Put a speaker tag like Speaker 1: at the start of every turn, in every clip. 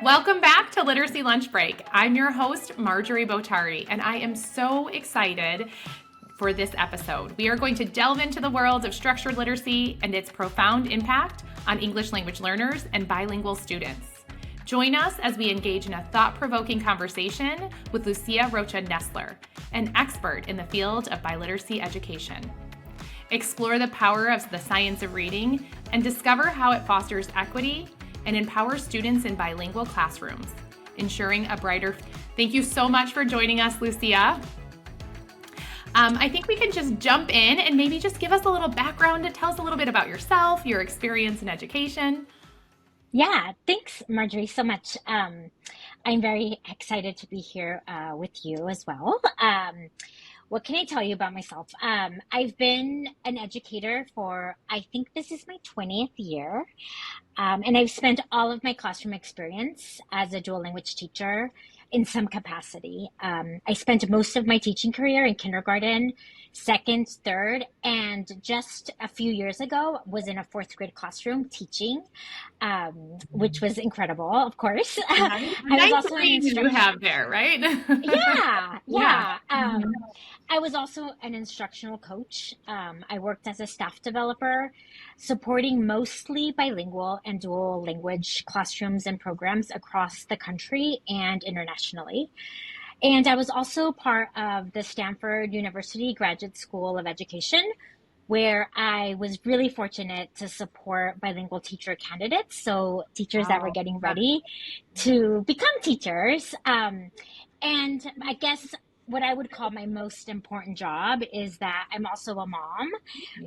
Speaker 1: Welcome back to Literacy Lunch Break. I'm your host, Marjorie Botardi, and I am so excited for this episode. We are going to delve into the world of structured literacy and its profound impact on English language learners and bilingual students. Join us as we engage in a thought-provoking conversation with Lucia Rocha-Nestler, an expert in the field of biliteracy education. Explore the power of the science of reading and discover how it fosters equity and empowers students in bilingual classrooms, ensuring a brighter. Thank you so much for joining us, Lucia. I think we can just jump in and maybe just give us a little background to tell us a little bit about yourself, your experience in education.
Speaker 2: Yeah, thanks, Marjorie, so much. I'm very excited to be here with you as well. What can I tell you about myself? I've been an educator for, I think this is my 20th year. And I've spent all of my classroom experience as a dual language teacher in some capacity. I spent most of my teaching career in kindergarten, second, third, and just a few years ago was in a fourth grade classroom teaching, which was incredible, of course.
Speaker 1: I was also an instructor. You have there, right?
Speaker 2: Yeah. I was also an instructional coach. I worked as a staff developer, supporting mostly bilingual and dual language classrooms and programs across the country and internationally. And I was also part of the Stanford University Graduate School of Education, where I was really fortunate to support bilingual teacher candidates, so teachers that were getting ready to become teachers. And I guess what I would call my most important job is that I'm also a mom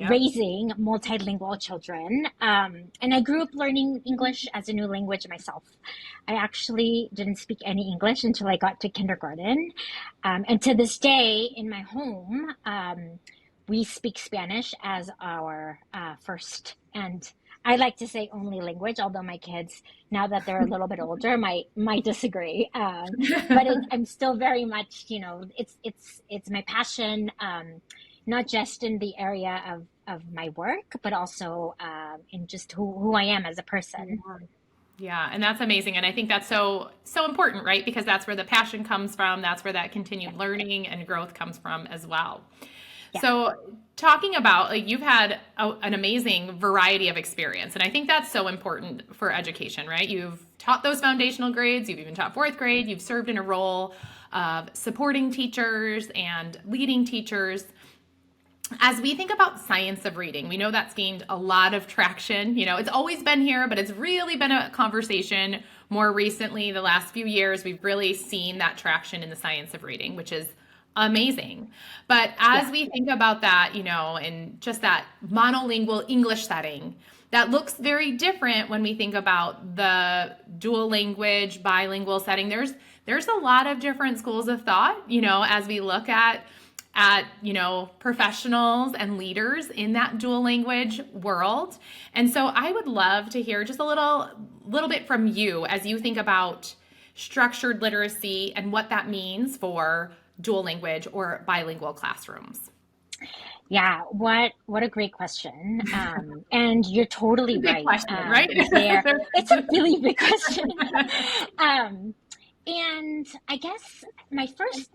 Speaker 2: raising multilingual children. And I grew up learning English as a new language myself. I actually didn't speak any English until I got to kindergarten. And to this day in my home, we speak Spanish as our first and I like to say only language, although my kids, now that they're a little bit older, might disagree. But I'm still very much, it's my passion, not just in the area of my work, but also in just who I am as a person.
Speaker 1: Yeah, and that's amazing. And I think that's so important, right? Because that's where the passion comes from. That's where that continued learning and growth comes from as well. Yeah. So talking about, you've had an amazing variety of experience, and I think that's so important for education, right? You've taught those foundational grades, you've even taught fourth grade, you've served in a role of supporting teachers and leading teachers. As we think about science of reading, we know that's gained a lot of traction. It's always been here, but it's really been a conversation more recently. The last few years, we've really seen that traction in the science of reading, which is amazing. But as we think about that, in just that monolingual English setting, that looks very different when we think about the dual language, bilingual setting. There's a lot of different schools of thought, as we look at professionals and leaders in that dual language world. And so I would love to hear just a little bit from you as you think about structured literacy and what that means for dual language or bilingual classrooms.
Speaker 2: Yeah, what a great question. And you're totally right.
Speaker 1: Question, right?
Speaker 2: It's a really big question. And I guess my first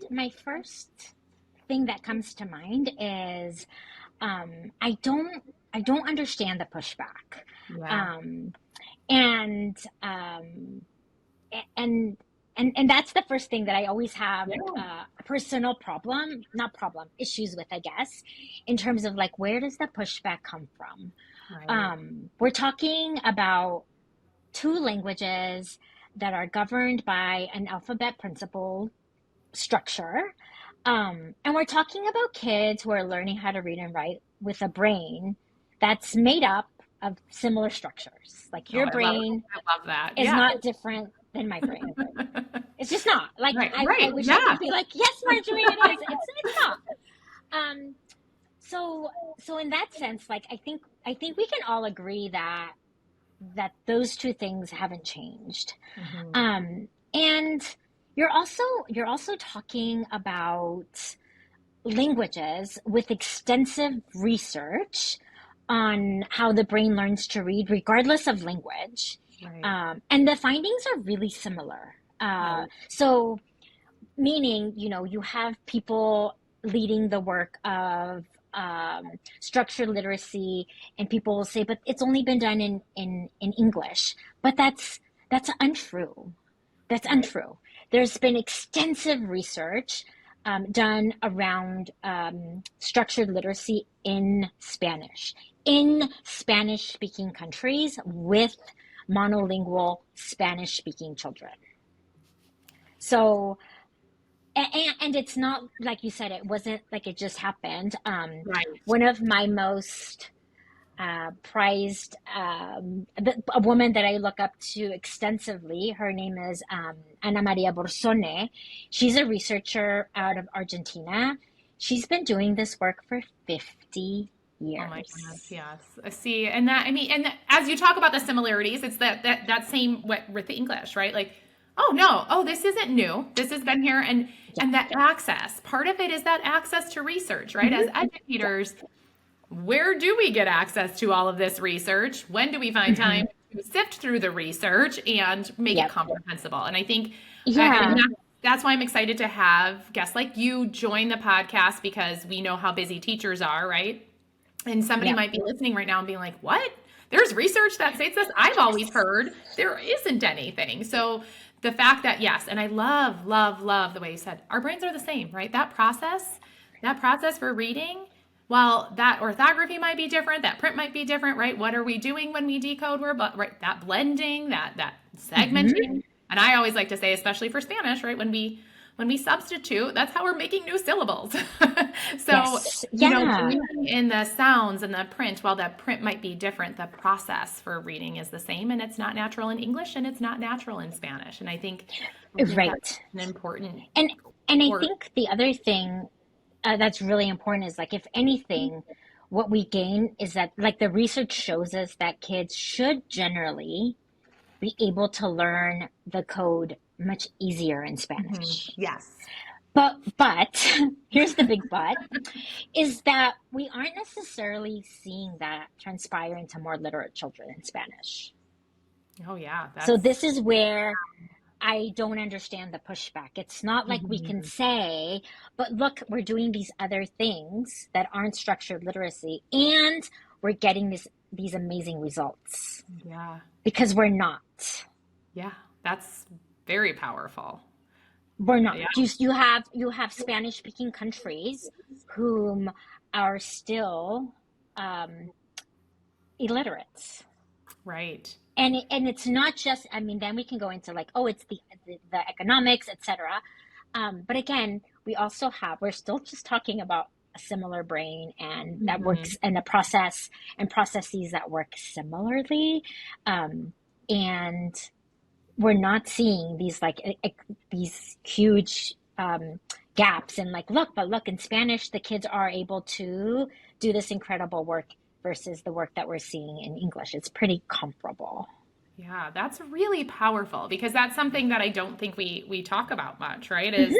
Speaker 2: thing that comes to mind is I don't understand the pushback.
Speaker 1: Yeah.
Speaker 2: And that's the first thing that I always have personal issues with, I guess, in terms of where does the pushback come from? Right. We're talking about two languages that are governed by an alphabet principle structure. And we're talking about kids who are learning how to read and write with a brain that's made up of similar structures. Your brain
Speaker 1: I love that.
Speaker 2: is not different than my brain. It's just not. I wish I could be yes, Marjorie, it is. It's not. So in that sense, I think we can all agree that those two things haven't changed. Mm-hmm. And you're also talking about languages with extensive research on how the brain learns to read regardless of language.
Speaker 1: Right.
Speaker 2: And the findings are really similar.
Speaker 1: Right.
Speaker 2: So meaning, you have people leading the work of structured literacy, and people will say, but it's only been done in English. But that's untrue. That's
Speaker 1: Right.
Speaker 2: untrue. There's been extensive research done around structured literacy in Spanish speaking countries with monolingual Spanish speaking children. So, and it's not like you said, it wasn't like it just happened.
Speaker 1: Right.
Speaker 2: One of my most prized, a woman that I look up to extensively, her name is Ana Maria Borsone. She's a researcher out of Argentina. She's been doing this work for 50
Speaker 1: Oh my goodness,
Speaker 2: years.
Speaker 1: yes. I see. And that, I mean, and as you talk about the similarities, it's that same with the English, right? Like, oh no, oh, this isn't new. This has been here.
Speaker 2: Yeah.
Speaker 1: And that access, part of it is that access to research, right? As
Speaker 2: Mm-hmm. Yeah.
Speaker 1: educators, where do we get access to all of this research? When do we find
Speaker 2: Mm-hmm.
Speaker 1: time to sift through the research and make it
Speaker 2: Yep.
Speaker 1: comprehensible? And I think, and
Speaker 2: Yeah.
Speaker 1: that's why I'm excited to have guests like you join the podcast, because we know how busy teachers are, right? And somebody
Speaker 2: Yep.
Speaker 1: might be listening right now and being like, what? There's research that states this? I've always heard there isn't anything. So the fact that, yes, and I love, love, love the way you said our brains are the same, right? That process for reading, while that orthography might be different, that print might be different, right? What are we doing when we decode word? But right, that blending, that
Speaker 2: Mm-hmm.
Speaker 1: segmenting. And I always like to say, especially for Spanish, right? When we substitute, that's how we're making new syllables. So,
Speaker 2: Yes. Yeah.
Speaker 1: bringing in the sounds and the print, while that print might be different, the process for reading is the same, and it's not natural in English and it's not natural in Spanish. And I think that's
Speaker 2: Right.
Speaker 1: an important
Speaker 2: And and I
Speaker 1: part.
Speaker 2: think the other thing that's really important is like if anything, what we gain is that like the research shows us that kids should generally be able to learn the code much easier in Spanish.
Speaker 1: Yes.
Speaker 2: But here's the big but is that we aren't necessarily seeing that transpire into more literate children in Spanish.
Speaker 1: Oh yeah,
Speaker 2: So
Speaker 1: that's
Speaker 2: this is where I don't understand the pushback. It's not like we can
Speaker 1: mhm.
Speaker 2: say, but look, we're doing these other things that aren't structured literacy and we're getting these amazing results
Speaker 1: Yeah.
Speaker 2: because we're not.
Speaker 1: Yeah, that's very powerful.
Speaker 2: We're not.
Speaker 1: Yeah,
Speaker 2: You have Spanish speaking countries whom are still um, illiterate.
Speaker 1: right.
Speaker 2: And it's not just, I mean, then we can go into like, oh, it's the economics, etc. But again, we're still just talking about a similar brain and that
Speaker 1: Mhm.
Speaker 2: works and a process and processes that work similarly. And we're not seeing these like these huge gaps and like, look, in Spanish, the kids are able to do this incredible work versus the work that we're seeing in English. It's pretty comparable.
Speaker 1: Yeah, that's really powerful, because that's something that I don't think we talk about much, right? Is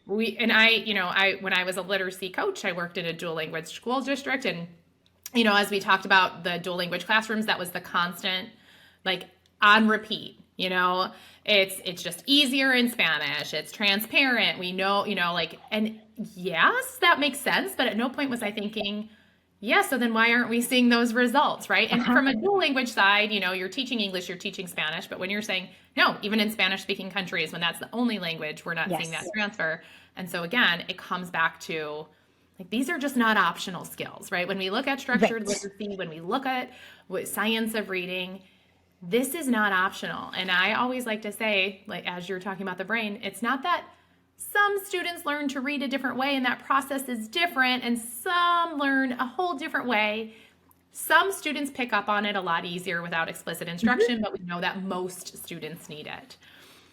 Speaker 2: Hmm.
Speaker 1: we and I when I was a literacy coach, I worked in a dual language school district, and as we talked about the dual language classrooms, that was the constant, like, on repeat. It's just easier in Spanish. It's transparent. We know, like, and yes, that makes sense, but at no point was I thinking, yeah, so then why aren't we seeing those results, right? And
Speaker 2: Uh-huh.
Speaker 1: from a dual language side, you're teaching English, you're teaching Spanish, but when you're saying, no, even in Spanish speaking countries, when that's the only language, we're not seeing that
Speaker 2: Yes.
Speaker 1: transfer. And so again, it comes back to, like, these are just not optional skills, right? When we look at structured
Speaker 2: Right.
Speaker 1: literacy, when we look at what science of reading, this is not optional. And I always like to say, like, as you're talking about the brain, it's not that some students learn to read a different way and that process is different, and some learn a whole different way. Some students pick up on it a lot easier without explicit
Speaker 2: Mhm.
Speaker 1: instruction, but we know that most students need it.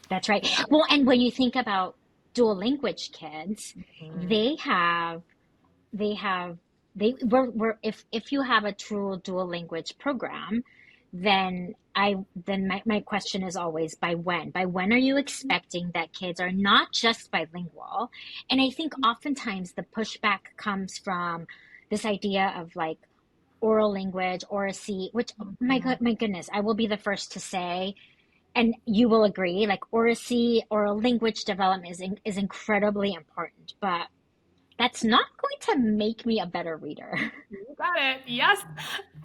Speaker 2: That's right. Well, and when you think about dual language kids,
Speaker 1: Mhm.
Speaker 2: they have they have we're if you have a true dual language program, then my question is always by when are you expecting that kids are not just bilingual? And I think oftentimes the pushback comes from this idea of like, oral language or a C, which my goodness, I will be the first to say, and you will agree, like oracy, oral language development is incredibly important, but that's not going to make me a better reader.
Speaker 1: You got it. Yes,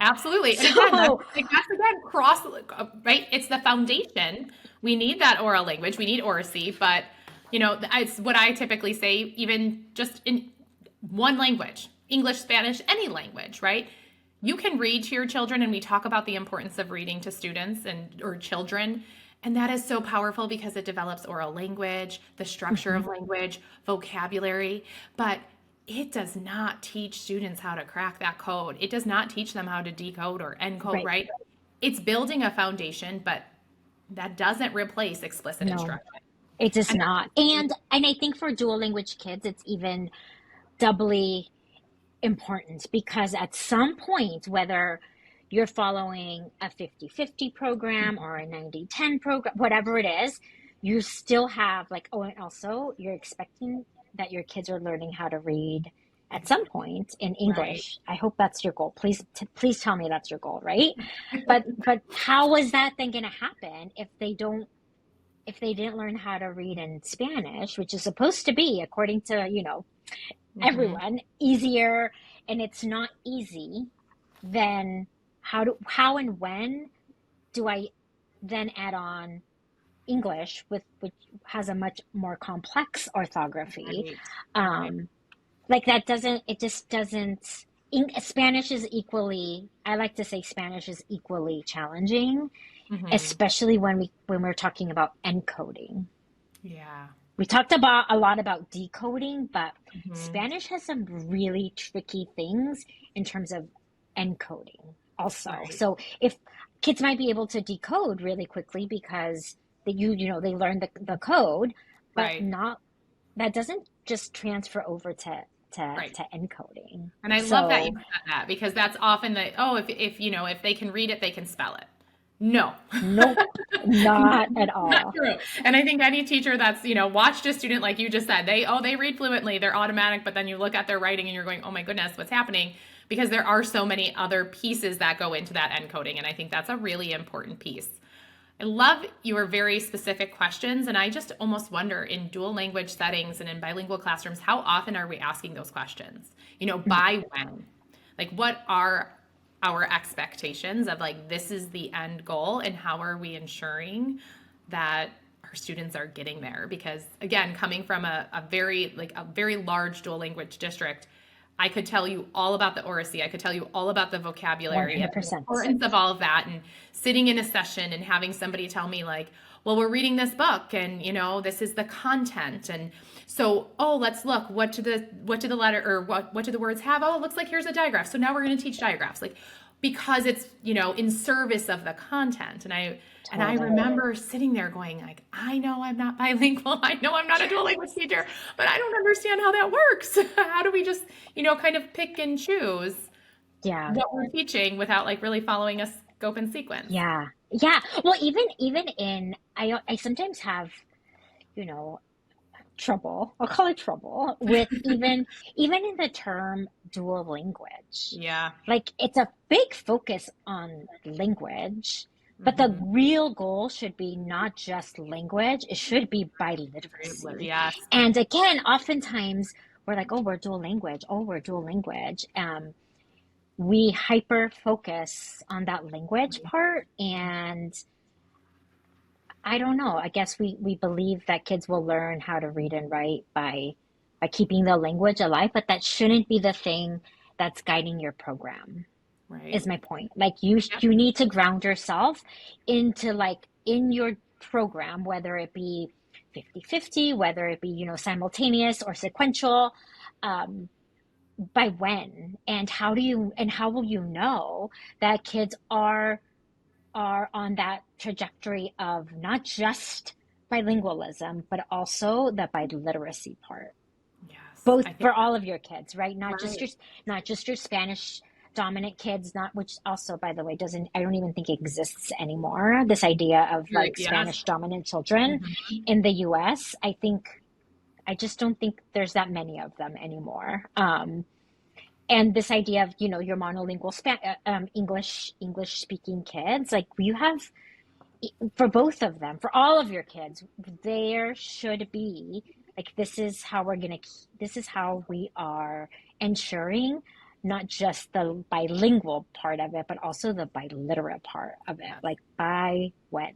Speaker 1: absolutely. And again,
Speaker 2: So,
Speaker 1: that's again cross, right? It's the foundation. We need that oral language. We need oracy, but it's what I typically say, even just in one language, English, Spanish, any language, right? You can read to your children, and we talk about the importance of reading to students or children. And that is so powerful because it develops oral language, the structure of language, vocabulary. But it does not teach students how to crack that code. It does not teach them how to decode or encode, right? It's building a foundation, but that doesn't replace explicit
Speaker 2: no,
Speaker 1: instruction.
Speaker 2: it does not. And I think for dual language kids, it's even doubly important because at some point, whether you're following a 50-50 program or a 90-10 program, whatever it is, you still have like, oh, and also you're expecting that your kids are learning how to read at some point in English. Right. I hope that's your goal. Please tell me that's your goal, right? But how is that then going to happen if they didn't learn how to read in Spanish, which is supposed to be, according to, everyone, easier, and it's not easy, then how and when do I then add on English which has a much more complex orthography? Like that just doesn't. Spanish is equally, I like to say Spanish is equally challenging, especially when we're talking about encoding.
Speaker 1: Yeah.
Speaker 2: We talked about a lot about decoding, but Spanish has some really tricky things in terms of encoding also. Right. So if kids might be able to decode really quickly because they learn the code, but that doesn't just transfer over to encoding.
Speaker 1: And I love that you said that, because that's often if they can read it, they can spell it. No.
Speaker 2: Nope. Not at all.
Speaker 1: Not true. And I think any teacher that's, watched a student, like you just said, they read fluently, they're automatic, but then you look at their writing and you're going, oh my goodness, what's happening? Because there are so many other pieces that go into that encoding. And I think that's a really important piece. I love your very specific questions. And I just almost wonder, in dual language settings and in bilingual classrooms, how often are we asking those questions? By when? Like, what are our expectations of, like, this is the end goal, and how are we ensuring that our students are getting there? Because again, coming from a very large dual language district, I could tell you all about the oracy. I could tell you all about the vocabulary
Speaker 2: 100%.
Speaker 1: and the importance of all of that, and sitting in a session and having somebody tell me, like, well, we're reading this book and this is the content, and so, let's look, what do the letter, or what do the words have? Oh, it looks like here's a digraph. So now we're going to teach digraphs, like, because it's, in service of the content. And I remember sitting there going, like, I know I'm not bilingual. I know I'm not a dual language teacher, but I don't understand how that works. How do we just, kind of pick and choose what we're teaching without, like, really following a scope and sequence?
Speaker 2: Yeah. Yeah. Well, even in, I sometimes have, trouble, I'll call it trouble, with even in the term dual language.
Speaker 1: Yeah.
Speaker 2: Like, it's a big focus on language, but the real goal should be not just language, it should be biliteracy.
Speaker 1: Yes.
Speaker 2: And again, oftentimes we're like, we're dual language. We hyper focus on that language part, and I don't know. I guess we believe that kids will learn how to read and write by keeping the language alive, but that shouldn't be the thing that's guiding your program. Right. Is my point. Like, you need to ground yourself into, like, in your program, whether it be 50-50, whether it be, simultaneous or sequential, by when, and how will you know that kids are on that trajectory of not just bilingualism, but also the biliteracy part. Yes. Both for all of your kids, right? Not just your Spanish dominant kids, which also, by the way, I don't even think exists anymore. This idea of Spanish dominant children in the US, I just don't think there's that many of them anymore. and this idea of, your monolingual English speaking kids, like you have, for both of them, for all of your kids, there should be like, this is how we are ensuring not just the bilingual part of it, but also the biliterate part of it.
Speaker 1: Yes.
Speaker 2: Like by when.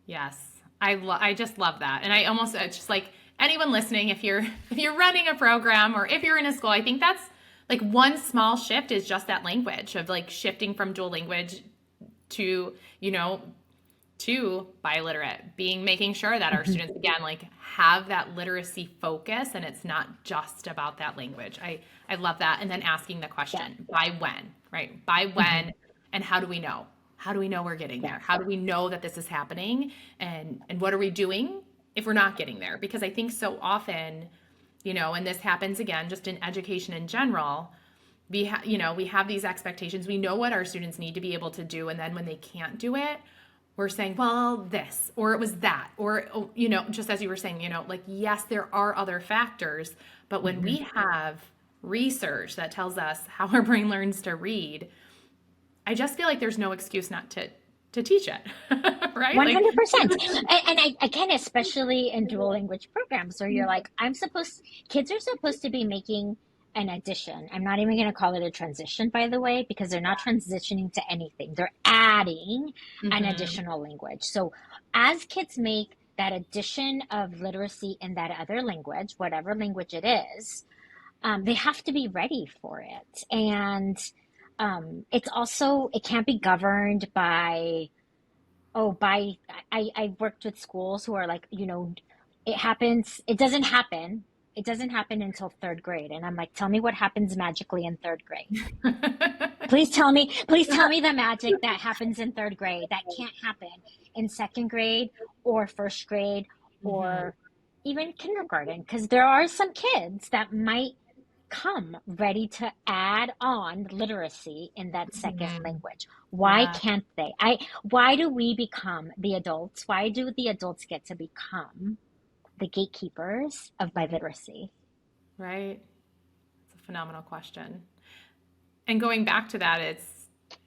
Speaker 1: Yes. I just love that. And I almost, it's just like anyone listening, if you're if you're running a program or if you're in a school, I think that's like one small shift is just that language of like shifting from dual language to, to biliterate, making sure that our students again like have that literacy focus and it's not just about that language. I love that. And then asking the question, by when, right? By when, and how do we know? How do we know we're getting there? How do we know that this is happening? And what are we doing if we're not getting there? Because I think so often, and this happens again just in education in general, we have these expectations. We know what our students need to be able to do, and then when they can't do it, we're saying, well, this, or it was that, or, just as you were saying, like, yes, there are other factors, but when we have research that tells us how our brain learns to read, I just feel like there's no excuse not to teach it, right?
Speaker 2: 100%. And I can, especially in dual language programs where you're like, kids are supposed to be making an addition. I'm not even going to call it a transition, by the way, because they're not transitioning to anything. They're adding an additional language. So as kids make that addition of literacy in that other language, whatever language it is, they have to be ready for it. And it can't be governed by, I worked with schools who are like, it doesn't happen until third grade. And I'm like, tell me what happens magically in third grade. Please tell me the magic that happens in third grade that can't happen in second grade or first grade or even kindergarten. Because there are some kids that might come ready to add on literacy in that second language. Why can't they? Why do we become the adults? Why do the adults get to become the gatekeepers of biliteracy?
Speaker 1: Right. It's a phenomenal question. And going back to that,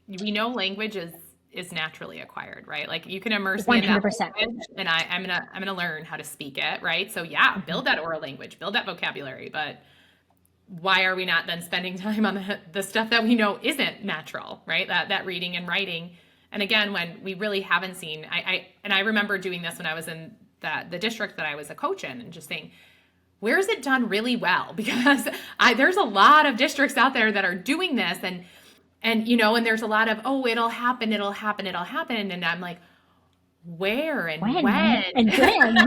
Speaker 1: we know language is naturally acquired, right? Like you can immerse me in that
Speaker 2: 100%.
Speaker 1: language and I'm gonna learn how to speak it, right? So yeah, build that oral language, build that vocabulary, but why are we not then spending time on the stuff that we know isn't natural, right? That reading and writing. And again, when we really haven't seen, I remember doing this when I was in the district that I was a coach in and just saying, where is it done really well? Because there's a lot of districts out there that are doing this and there's a lot of, oh, it'll happen. And I'm like, where and when?
Speaker 2: And when?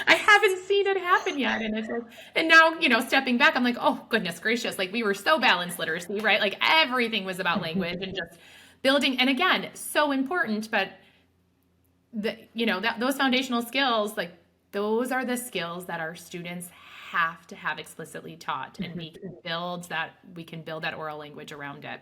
Speaker 1: I haven't seen it happen yet. And it's like, and now, stepping back, I'm like, oh, goodness gracious. Like we were so balanced literacy, right? Like everything was about language and just building. And again, so important, but those foundational skills, like those are the skills that our students have to have explicitly taught and we can build that oral language around it.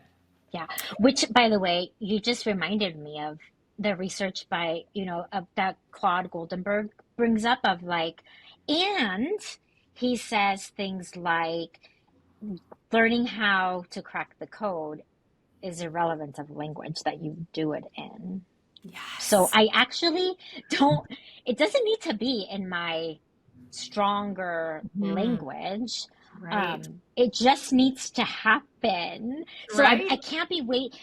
Speaker 2: Yeah. Which, by the way, you just reminded me of the research by, of that Claude Goldenberg brings up of like, and he says things like learning how to crack the code is irrelevant of language that you do it in.
Speaker 1: Yes.
Speaker 2: So I actually it doesn't need to be in my stronger language.
Speaker 1: Right.
Speaker 2: It just needs to happen. So
Speaker 1: right.
Speaker 2: I can't be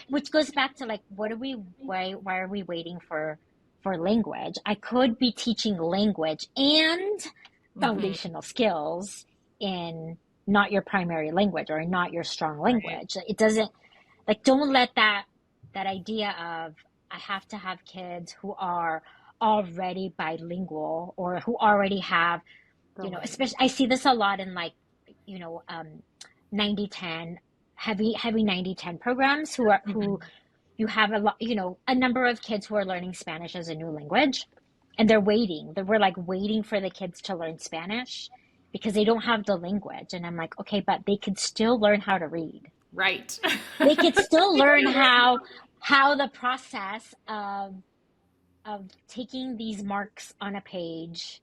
Speaker 2: which goes back to like, why are we waiting for language? I could be teaching language and foundational skills in not your primary language or not your strong language. Right. It doesn't, like, don't let that idea of I have to have kids who are already bilingual or who already have, especially I see this a lot in like, 90-10 heavy 90-10 programs who you have a lot, a number of kids who are learning Spanish as a new language and we're like waiting for the kids to learn Spanish because they don't have the language. And I'm like, okay, but they could still learn how to read.
Speaker 1: Right.
Speaker 2: They could still learn how the process of taking these marks on a page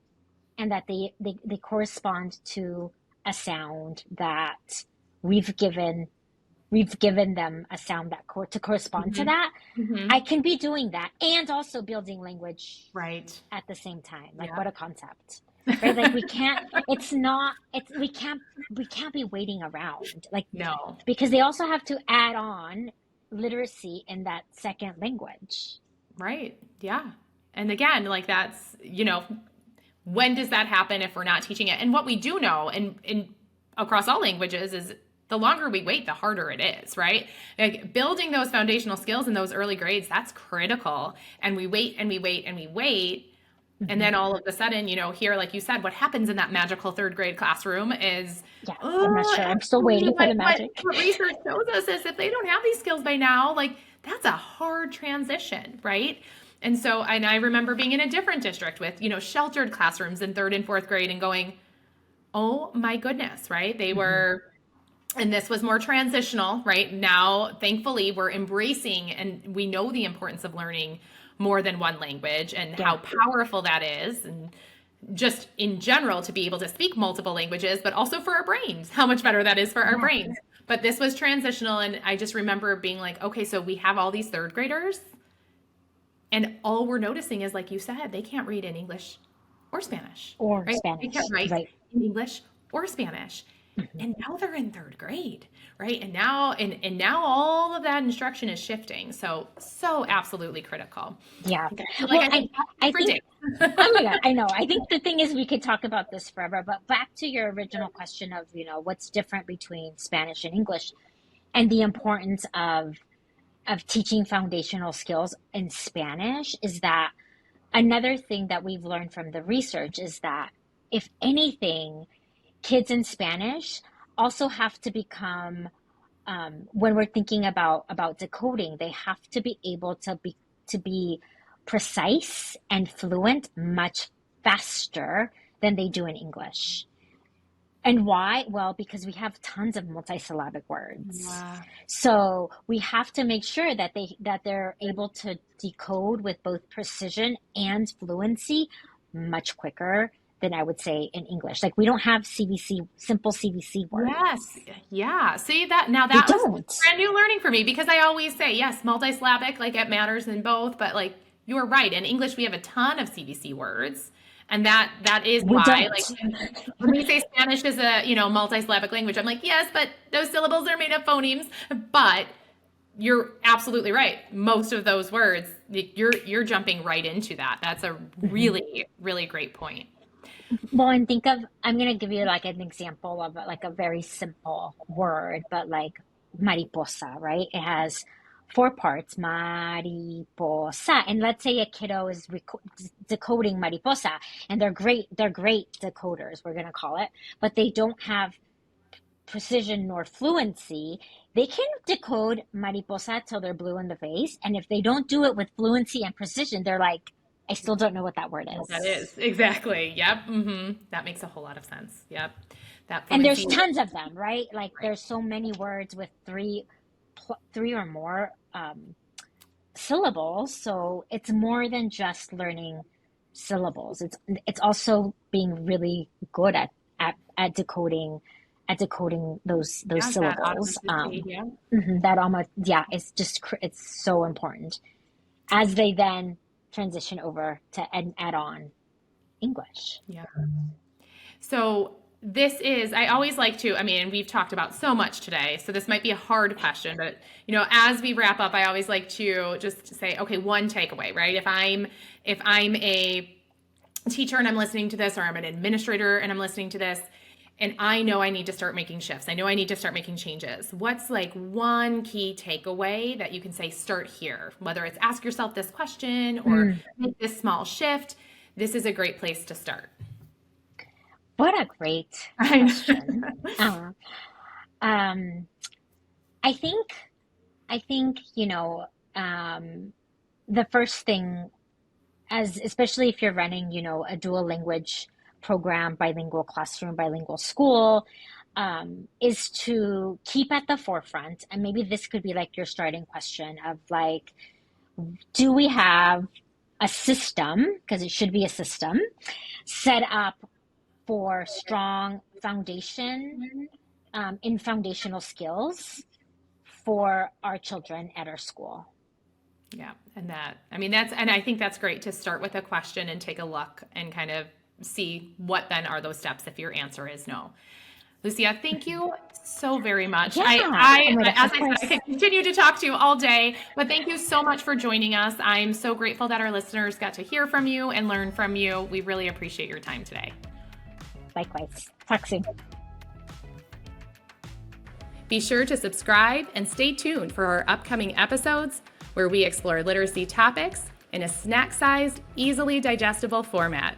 Speaker 2: and that they correspond to a sound that we've given we've given them a sound that to correspond to
Speaker 1: Hmm.
Speaker 2: that.
Speaker 1: Hmm.
Speaker 2: I can be doing that and also building language
Speaker 1: Right.
Speaker 2: at the same time. Like,
Speaker 1: Yeah.
Speaker 2: what a concept, right? Like, we can't, it's not, it's, we can't be waiting around. Like,
Speaker 1: No.
Speaker 2: because they also have to add on literacy in that second language.
Speaker 1: Right. Yeah. And again, like that's, when does that happen if we're not teaching it? And what we do know, and across all languages, is the longer we wait, the harder it is, right? Like building those foundational skills in those early grades, that's critical. And we wait and we wait and we wait. And
Speaker 2: Hmm.
Speaker 1: then all of a sudden, here, like you said, what happens in that magical third grade classroom is,
Speaker 2: Yeah, I'm not
Speaker 1: oh,
Speaker 2: sure. I'm still
Speaker 1: actually,
Speaker 2: waiting for
Speaker 1: what,
Speaker 2: the
Speaker 1: what,
Speaker 2: magic.
Speaker 1: what research shows us is if they don't have these skills by now, like that's a hard transition, right? And so, and I remember being in a different district with, sheltered classrooms in third and fourth grade and going, oh my goodness, right? They
Speaker 2: Hmm.
Speaker 1: were, and this was more transitional, right? Now, thankfully, we're embracing and we know the importance of learning more than one language and
Speaker 2: Yeah.
Speaker 1: how powerful that is. And just in general, to be able to speak multiple languages, but also for our brains, how much better that is for our
Speaker 2: Yeah.
Speaker 1: brains. But this was transitional. And I just remember being like, okay, so we have all these third graders, and all we're noticing is, like you said, they can't read in English or Spanish,
Speaker 2: Or
Speaker 1: right? They can't
Speaker 2: Spanish.
Speaker 1: write
Speaker 2: Right.
Speaker 1: in English or Spanish.
Speaker 2: Hmm.
Speaker 1: And now they're in third grade, right? And now all of that instruction is shifting. So absolutely critical.
Speaker 2: Yeah.
Speaker 1: I feel like
Speaker 2: Well,
Speaker 1: I could talk to you
Speaker 2: I
Speaker 1: for
Speaker 2: think,
Speaker 1: days.
Speaker 2: oh my God, I know. I think the thing is we could talk about this forever, but back to your original question of, what's different between Spanish and English and the importance of teaching foundational skills in Spanish is that another thing that we've learned from the research is that if anything, kids in Spanish also have to become when we're thinking about decoding, they have to be able to be precise and fluent much faster than they do in English. And why? Well, because we have tons of multisyllabic words.
Speaker 1: Yeah.
Speaker 2: So we have to make sure that they're able to decode with both precision and fluency much quicker than I would say in English. Like, we don't have CVC, simple CVC words.
Speaker 1: Yes. Yeah. See that now
Speaker 2: We
Speaker 1: that was
Speaker 2: don't.
Speaker 1: brand new learning for me because I always say, yes, multisyllabic, like it matters in both, but like you're right. In English, we have a ton of CVC words. And that is
Speaker 2: We
Speaker 1: why,
Speaker 2: don't.
Speaker 1: like when we say Spanish is a, multisyllabic language, I'm like, yes, but those syllables are made of phonemes. But you're absolutely right. Most of those words, you're jumping right into that. That's a
Speaker 2: Mhm.
Speaker 1: really, really great point.
Speaker 2: Well, and I'm going to give you like an example of like a very simple word, but like mariposa, right? It has four parts, mariposa. And let's say a kiddo is decoding mariposa, and they're great decoders, we're going to call it, but they don't have precision nor fluency. They can decode mariposa till they're blue in the face. And if they don't do it with fluency and precision, they're like, I still don't know what that word
Speaker 1: What that
Speaker 2: is.
Speaker 1: is. Exactly. Yep. That makes a whole lot of sense. Yep. That
Speaker 2: And there's
Speaker 1: fluency.
Speaker 2: tons of them, right? Like,
Speaker 1: Right.
Speaker 2: there's so many words with three or more syllables. So it's more than just learning syllables. It's also being really good at decoding those
Speaker 1: Yeah, that
Speaker 2: syllables.
Speaker 1: automaticity. Yeah.
Speaker 2: That almost, yeah, it's so important as they then transition over to add on English.
Speaker 1: Yeah. So this is, I always like to, I mean, we've talked about so much today, so this might be a hard question, but as we wrap up, I always like to just say, okay, one takeaway, right? If I'm a teacher and I'm listening to this, or I'm an administrator and I'm listening to this, and I know I need to start making shifts. I know I need to start making changes. What's like one key takeaway that you can say, start here? Whether it's ask yourself this question or
Speaker 2: Mm,
Speaker 1: make this small shift, this is a great place to start.
Speaker 2: what a great
Speaker 1: I
Speaker 2: question.
Speaker 1: know.
Speaker 2: Um, I think um, the first thing, as especially if you're running, a dual language program, bilingual classroom, bilingual school, is to keep at the forefront. And maybe this could be like your starting question of like, do we have a system, because it should be a system, set up for strong foundation in foundational skills for our children at our school.
Speaker 1: Yeah. And I think that's great to start with a question and take a look and kind of see what then are those steps if your answer is no. Lucia, thank you so very much.
Speaker 2: Yeah.
Speaker 1: As I said, I could continue to talk to you all day, but thank you so much for joining us. I'm so grateful that our listeners got to hear from you and learn from you. We really appreciate your time today.
Speaker 2: Likewise. Talk soon.
Speaker 1: Be sure to subscribe and stay tuned for our upcoming episodes where we explore literacy topics in a snack-sized, easily digestible format.